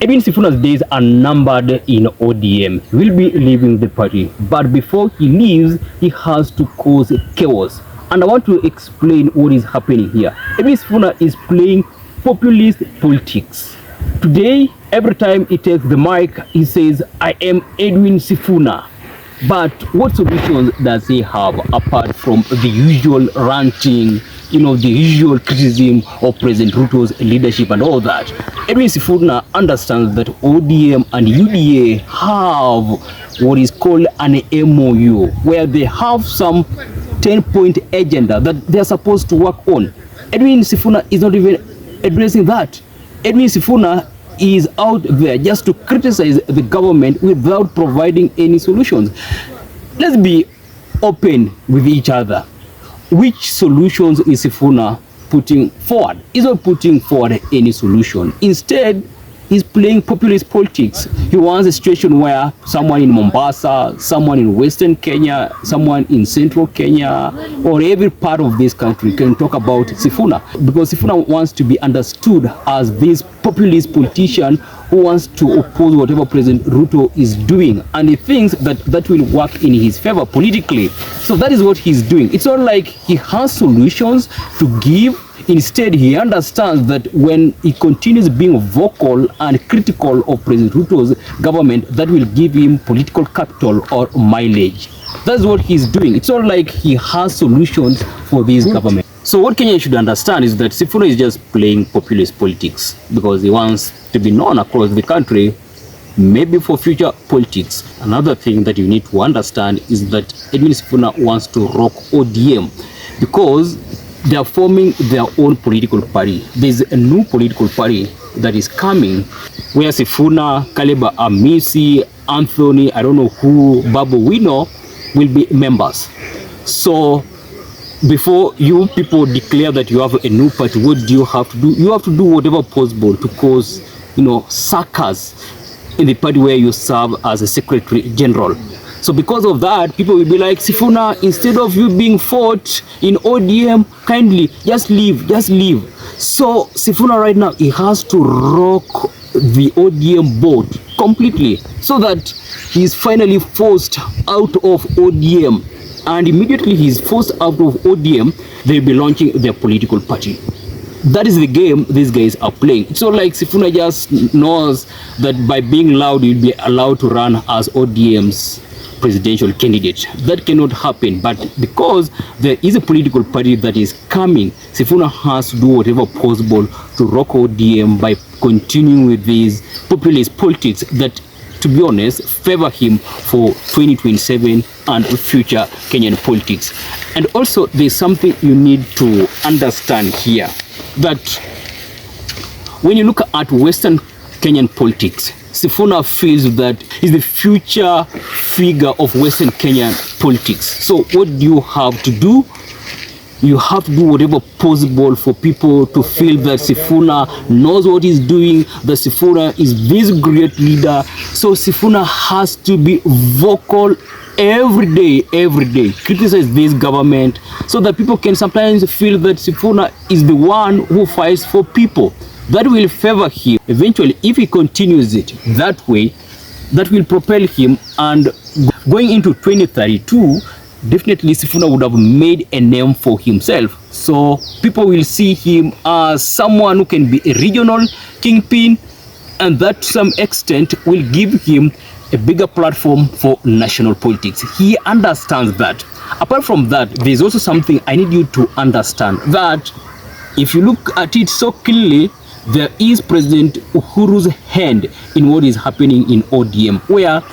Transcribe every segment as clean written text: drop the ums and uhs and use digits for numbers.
Edwin Sifuna's days are numbered in ODM. He will be leaving the party, but before he leaves, he has to cause chaos. And I want to explain what is happening here. Edwin Sifuna is playing populist politics. Today, every time he takes the mic, he says, I am Edwin Sifuna. But what solutions does he have apart from the usual ranting, the usual criticism of President Ruto's leadership and all that? Edwin Sifuna understands that ODM and UDA have what is called an MOU, where they have some 10-point agenda that they are supposed to work on. Edwin Sifuna is not even addressing that. Edwin Sifuna is out there just to criticize the government without providing any solutions. Let's be open with each other. Which solutions is Sifuna putting forward? He's not putting forward any solution. Instead, he's playing populist politics. He wants a situation where someone in Mombasa, someone in Western Kenya, someone in Central Kenya, or every part of this country can talk about Sifuna, because Sifuna wants to be understood as this populist politician who wants to oppose whatever President Ruto is doing, and he thinks that that will work in his favor politically. So that is what he's doing. It's not like he has solutions to give. Instead, he understands that when he continues being vocal and critical of President Ruto's government, that will give him political capital or mileage. That's what he's doing. It's not like he has solutions for this government. So what Kenya should understand is that Sifuna is just playing populist politics because he wants to be known across the country, maybe for future politics. Another thing that you need to understand is that Edwin Sifuna wants to rock ODM because they are forming their own political party. There's a new political party that is coming where Sifuna, Kaleba Amisi, Anthony, I don't know who, Babu Wino will be members. So before you people declare that you have a new party, what do you have to do? You have to do whatever possible to cause, suckers in the party where you serve as a secretary general. So because of that, people will be like, Sifuna, instead of you being fought in ODM, kindly just leave. So Sifuna right now, he has to rock the ODM boat completely so that he's finally forced out of ODM. And immediately he's forced out of ODM, they'll be launching their political party. That is the game these guys are playing. It's not like Sifuna just knows that by being loud, you'll be allowed to run as ODM's presidential candidate. That cannot happen. But because there is a political party that is coming, Sifuna has to do whatever possible to rock ODM by continuing with these populist politics that, to be honest, favor him for 2027 and future Kenyan politics. And also, there's something you need to understand here, that when you look at Western Kenyan politics, Sifuna feels that he's the future figure of Western Kenyan politics. So what do you have to do? You have to do whatever possible for people to feel that Sifuna knows what he's doing, that Sifuna is this great leader. So Sifuna has to be vocal every day, criticize this government so that people can sometimes feel that Sifuna is the one who fights for people. That will favor him. Eventually, if he continues it that way, that will propel him, and going into 2032, definitely Sifuna would have made a name for himself. So people will see him as someone who can be a regional kingpin, and that to some extent will give him a bigger platform for national politics. He understands that. Apart from that, there's also something I need you to understand, that if you look at it so clearly, there is President Uhuru's hand in what is happening in ODM, where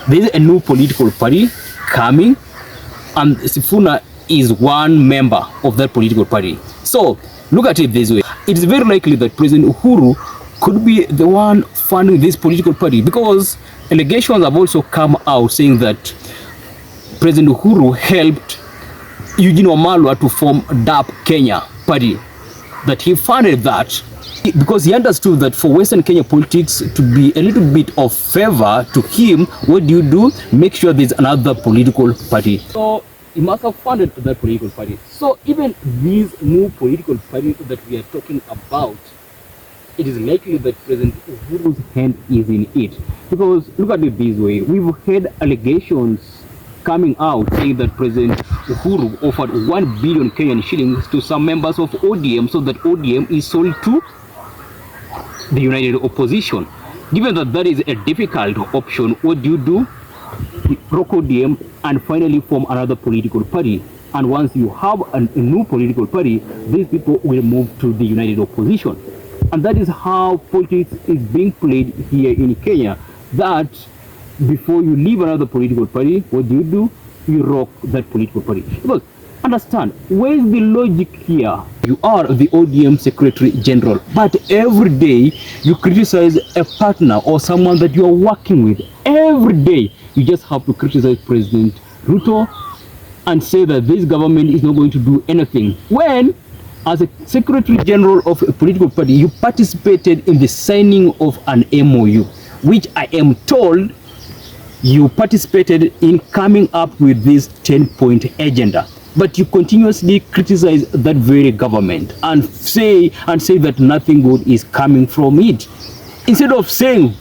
there is a new political party coming, and Sifuna is one member of that political party. So look at it this way. It's very likely that President Uhuru could be the one funding this political party, because allegations have also come out saying that President Uhuru helped Eugene Wamalwa to form DAP Kenya party, that he funded that because he understood that for Western Kenya politics to be a little bit of favor to him, what do? Make sure there's another political party. So he must have funded that political party. So even these new political parties that we are talking about, it is likely that President Uhuru's hand is in it. Because look at it this way, we've had allegations coming out saying that President Uhuru offered 1 billion Kenyan shillings to some members of ODM so that ODM is sold to the united opposition. Given that that is a difficult option, what do? Rock ODM and finally form another political party. And once you have a new political party, these people will move to the united opposition. And that is how politics is being played here in Kenya. That before you leave another political party, what do? You rock that political party. Because understand, where is the logic here? You are the ODM Secretary General, but every day you criticize a partner or someone that you are working with. Every day you just have to criticize President Ruto and say that this government is not going to do anything. When, as a Secretary General of a political party, you participated in the signing of an MOU, which I am told you participated in coming up with this 10-point agenda. But you continuously criticize that very government and say that nothing good is coming from it. Instead of saying,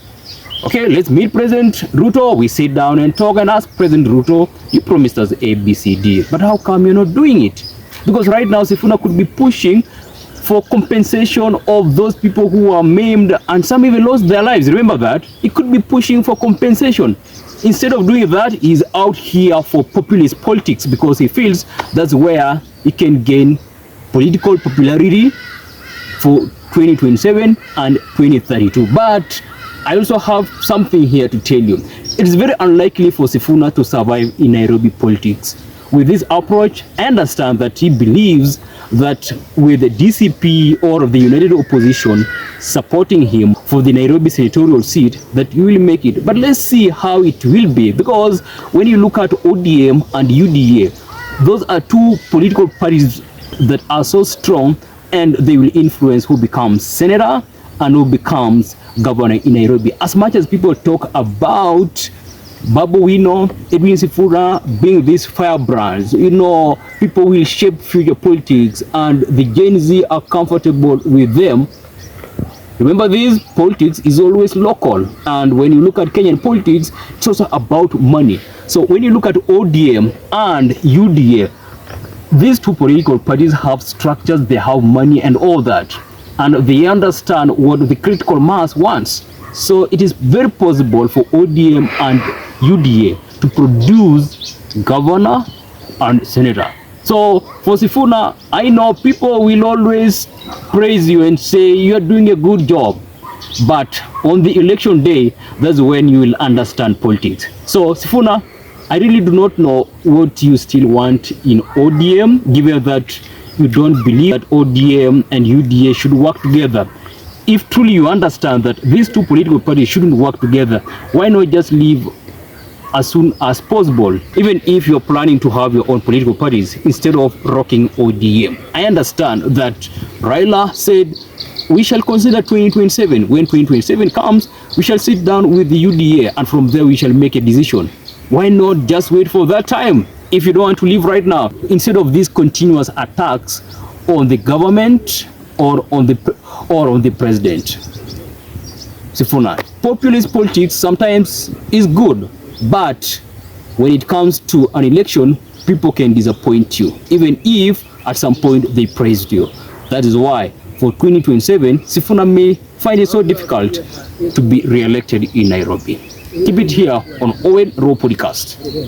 okay, let's meet President Ruto, we sit down and talk and ask President Ruto, you promised us A, B, C, D, but how come you're not doing it? Because right now Sifuna could be pushing for compensation of those people who are maimed and some even lost their lives. Remember that? He could be pushing for compensation. Instead of doing that, he's out here for populist politics because he feels that's where he can gain political popularity for 2027 and 2032. But I also have something here to tell you. It is very unlikely for Sifuna to survive in Nairobi politics. With this approach, I understand that he believes that with the DCP or the united opposition supporting him for the Nairobi senatorial seat, that he will make it. But let's see how it will be, because when you look at ODM and UDA, those are two political parties that are so strong, and they will influence who becomes senator and who becomes governor in Nairobi. As much as people talk about Babu Wino, Edwin Sifuna being these firebrands, people will shape future politics and the Gen Z are comfortable with them. Remember, this politics is always local, and when you look at Kenyan politics, it's also about money. So when you look at ODM and UDA, these two political parties have structures, they have money and all that, and they understand what the critical mass wants. So it is very possible for ODM and UDA to produce governor and senator. So for Sifuna, I know people will always praise you and say you're doing a good job, but on the election day, that's when you will understand politics. So Sifuna, I really do not know what you still want in ODM, given that you don't believe that ODM and UDA should work together. If truly you understand that these two political parties shouldn't work together, why not just leave as soon as possible, even if you're planning to have your own political parties instead of rocking ODM? I understand that Raila said we shall consider 2027. When 2027 comes, we shall sit down with the UDA and from there we shall make a decision. Why not just wait for that time if you don't want to leave right now, instead of these continuous attacks on the government or on the president? Sifuna, populist politics sometimes is good, but when it comes to an election, people can disappoint you, even if at some point they praised you. That is why for 2027, Sifuna may find it so difficult to be re-elected in Nairobi. Keep it here on Owen Raw Podcast.